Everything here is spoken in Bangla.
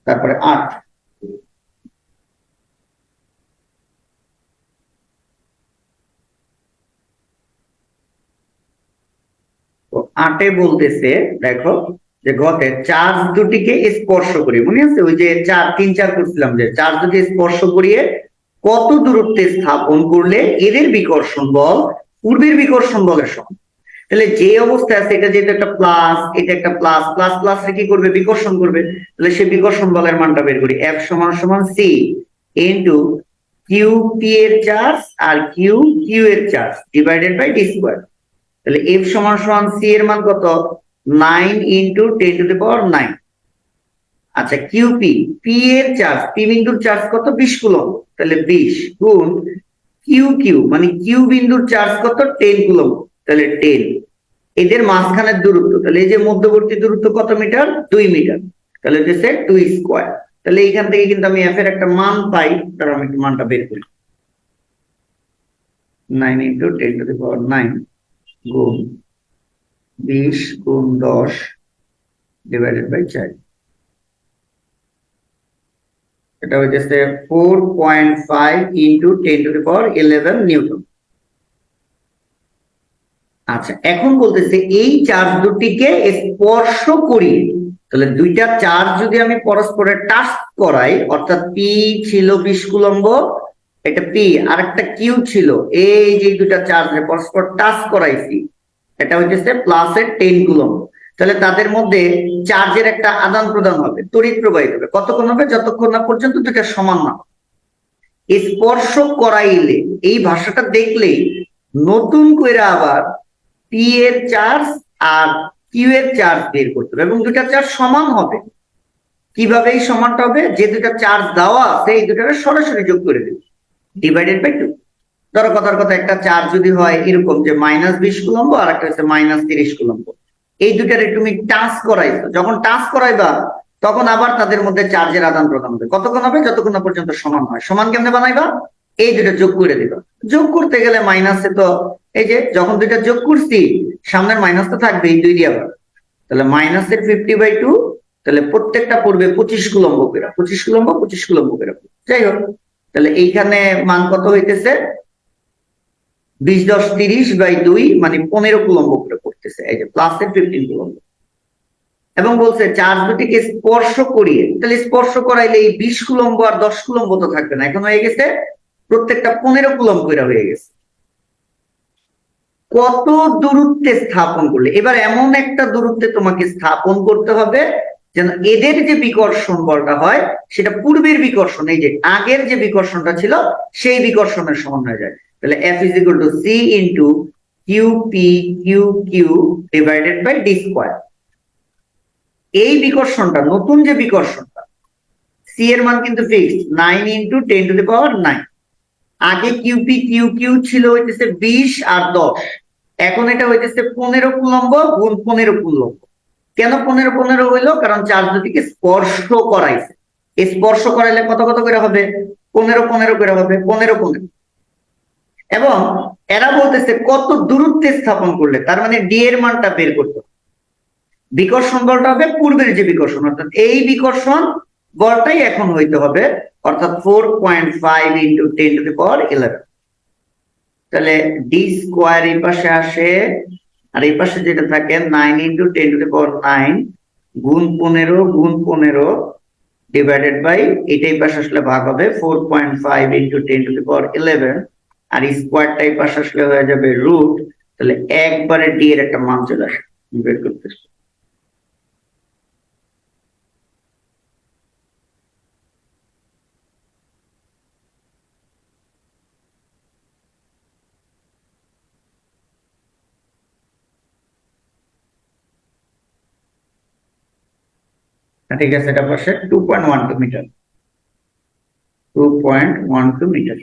তারপরে 8। তো 8-এ বলতেছে, দেখো যে গতে চার্জ দুটিকে স্পর্শ করি, মনে আছে ওই যে 4 3 4 করছিলাম, যে চার্জ দুটি স্পর্শ করিয়ে কত দূরত্বে স্থাপন করলে এদের বিকর্ষণ বল পূর্বের বিকর্ষণ বলের সমান। তাহলে যে অবস্থায় আছে, এটা যেহেতু একটা প্লাস, এটা একটা প্লাস, প্লাস প্লাস কি করবে, বিকর্ষণ করবে। তাহলে সে বিকর্ষণ বলের মানটা বের করি, F সমান সমান C ইনটু কিউ পি এর চার্জ আর কিউ কিউ এর charge divided by D square. তাহলে F সমান সমান C এর মান কত, 9 ইনটু 10⁹9। আচ্ছা কিউপি, পি এর চার্জ, পি বিন্দুর চার্জ কত, 20 কুলম্ব, তাহলে 20 গুণ কিউ কিউ মানে কিউ বিন্দুর চার্জ কত, 10 কুলম্ব, তাহলে 10। এদের মাঝখানের দূরত্ব, তাহলে এই যে মধ্যবর্তী দূরত্ব কত মিটার, 2 মিটার, তাহলে হচ্ছে 2 স্কয়ার। তাহলে এইখান থেকে কিন্তু আমি এফ এর একটা মান পাই, তার আমি একটু মানটা বের করি। 9 ইনটু 10⁹9 গুণ 20 গুণ 10 ডিভাইডেড বাই 4। এটা হচ্ছে 4.5 ইনটু 10⁻11 নিউটন। আচ্ছা এখন বলতেছে এই চার্জ দুটিকে স্পর্শ করি, তাহলে দুইটা চার্জ যদি আমি পরস্পরের টাচ করাই, অর্থাৎ পি ছিল 20 কুলম্ব, এটা পি, আর একটা কিউ ছিল, এই যে দুইটা চার্জ পরস্পর টাচ করাইছি, এটা হচ্ছে প্লাসের 10 কুলম্ব। তাহলে তাদের মধ্যে চার্জের একটা আদান প্রদান হবে, তড়িৎ প্রবাহিত হবে, কতক্ষণ হবে, যতক্ষণ না পর্যন্ত দুটা সমান না। স্পর্শ করাইলে, এই ভাষাটা দেখলেই নতুন করে আবার পি এর চার্জ আর কিউ এর চার্জ বের করতে হবে, এবং দুটা চার্জ সমান হবে। কিভাবে এই সমানটা হবে, যে দুটা চার্জ দেওয়া আছে এই দুটাকে সরাসরি যোগ করে দেবে, ডিভাইডেড বাই 2। ধরো কথার কথা একটা চার্জ যদি হয় এরকম যে -20 কুলম্ব আর একটা হচ্ছে -30 কুলম্ব, এই দুটারে তুমি টাচ করাইছো, যখন টাচ করাইবা তখন আবার তাদের মধ্যে চার্জের আদান প্রদান হবে, কতক্ষণ হবে, যতক্ষণ না পর্যন্ত সমান হয়। সমান কেমনে বানাইবা, এই দুটো যোগ করে দিবা। যোগ করতে গেলে মাইনাসে তো, এই যে যখন দুইটা যোগ করছি সামনের মাইনাস তো থাকবেই 2 দিয়ে আবার, তাহলে মাইনাসের 50/2, তাহলে প্রত্যেকটা পড়বে 25 কুলম্ব করে, 25 কুলম্ব 25 কুলম্ব করে। যাই হোক, তাহলে এইখানে মান কত হইতেছে, 20×10⁻², মানে 15 কুলম্ব করে পড়তেছে, এই যে প্লাসের 15 কুলম্ব। এবং বলছে চার্জ দুটিকে স্পর্শ করিয়ে, তাহলে স্পর্শ করাইলে এই 20 কুলম্ব আর 10 কুলম্ব তো থাকবে না, এখন হয়ে গেছে প্রত্যেকটা 15 কুলম্ব করে হয়ে গেছে। কত দূরত্বে স্থাপন করলে, এবার এমন একটা দূরত্বে তোমাকে স্থাপন করতে হবে যেন এদের যে বিকর্ষণ বলটা হয় সেটা পূর্বের বিকর্ষণ, এই যে আগের যে বিকর্ষণটা ছিল সেই বিকর্ষণের সমান হয়ে যায়। তাহলে F = C into Q P Q Q divided by D square. এই বিকর্ষণটা, নতুন যে বিকর্ষণটা, সি এর মান কিন্তু ফিক্সড, 9 ইনটু 10⁹9। আগে কিউপি কিউ কিউ ছিল হইতেছে 20 আর 10, এখন এটা হইতেছে 15 কুলম্ব গুণ 15 কুলম্ব। কেন 15 হইলো, কারণ চার্জ দুটিকে স্পর্শ করাইছে, স্পর্শ করাইলে কত কত করে হবে, 15 করে হবে, 15 এবং এরা বলতেছে কত দূরত্বে স্থাপন করলে, তার মানে ডি এর মানটা বের করতে হবে। বিকর্ষণ বলটা হবে পূর্বের যে বিকর্ষণ, অর্থাৎ এই বিকর্ষণ বলটাই এখন হইতে হবে, অর্থাৎ 4.5 ইনটু 10⁻11। তাহলে ডি স্কয়ার এই পাশে আসে, আর এই পাশে যেটা থাকে 9 ইনটু 10⁻9 গুণ 15 গুণ 15 ডিভাইডেড বাই, এটাই পাশে আসলে ভাগ হবে 4.5 ইনটু 10⁻11, আর স্কয়ারটা এই পাশে আসলে হয়ে যাবে রুট। তাহলে একবারে ডি এর একটা মান চলে আসে, বের করতেছি। ঠিক আছে, এটা পাশে 2.12 মিটার, 2.12 মিটার।